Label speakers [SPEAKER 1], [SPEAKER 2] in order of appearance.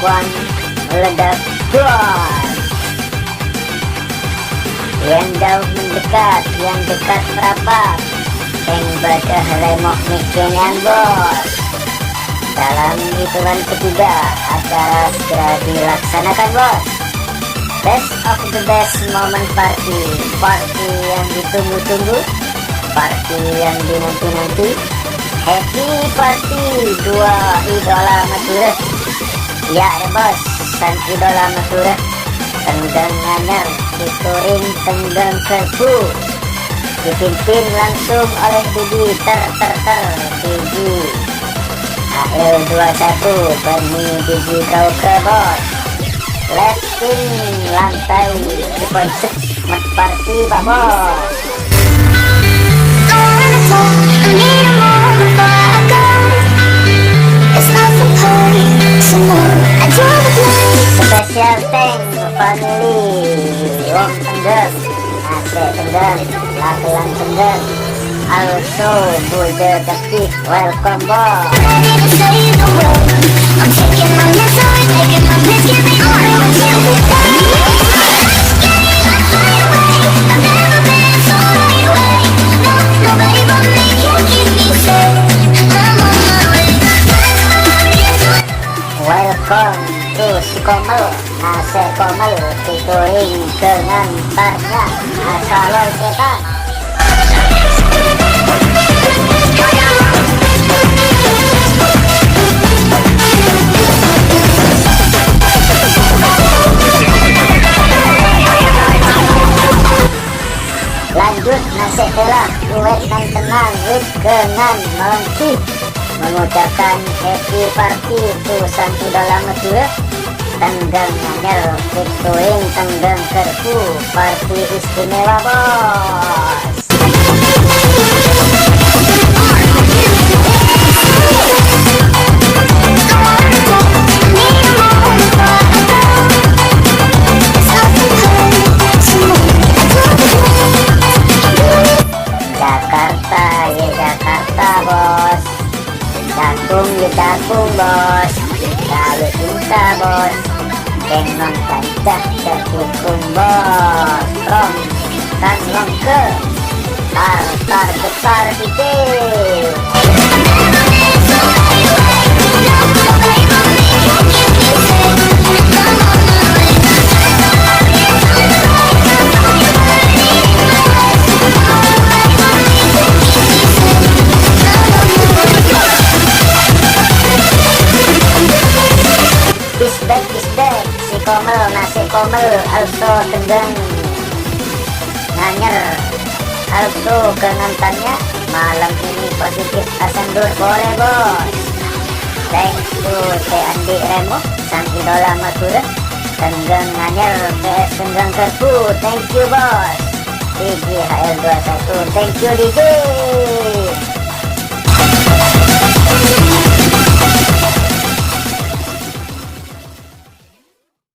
[SPEAKER 1] One meledak, bos. Yang jauh mendekat, yang dekat merapat. Tank badah remok mikinan, bos. Dalam hitungan ketiga, acara segera dilaksanakan, bos. Best of the best moment party, party yang ditunggu-tunggu, party yang dinanti-nanti. Happy party dua idola Madura. Ya bos, sang idola Madura Tenggang Anyar featuring Tenggang Kerbu, dipimpin langsung oleh Bibi Bibi AL21 Bani Bibi Kauke, bos. Let's sing lantai 3.6 mat party, pak bos. Special thank family Wong Tenggang, Aceh Tenggang, Lakelan Tenggang, also Bulda Dektif, welcome, bos. Welcome to Sikomel, Nase Komel featuring dengan tarnya Asalor Setan. Lanjut Nase Telah duet nan tenang with dengan Melengki, mengucapkan happy party to sang idola Madura Tenggang Anyar featuring Tenggang Kerbu, party istimewa, bos. Jakarta, ya Jakarta, bos. Dakung, ya Dakung, bos. Kalau cinta, bos. Dengan kancah terhubung, bos. Rom dan lengke tar besar dikit. Isbek, si Komel, nasi Komel, also Tenggang Anyar, also kenantannya malam ini positif asandur boleh, bos. Thanks to Andi Remo, sang idola Madura Tenggang Anyar vs Tenggang Kerbu, thank you, bos. DJ HL21, thank you DJ.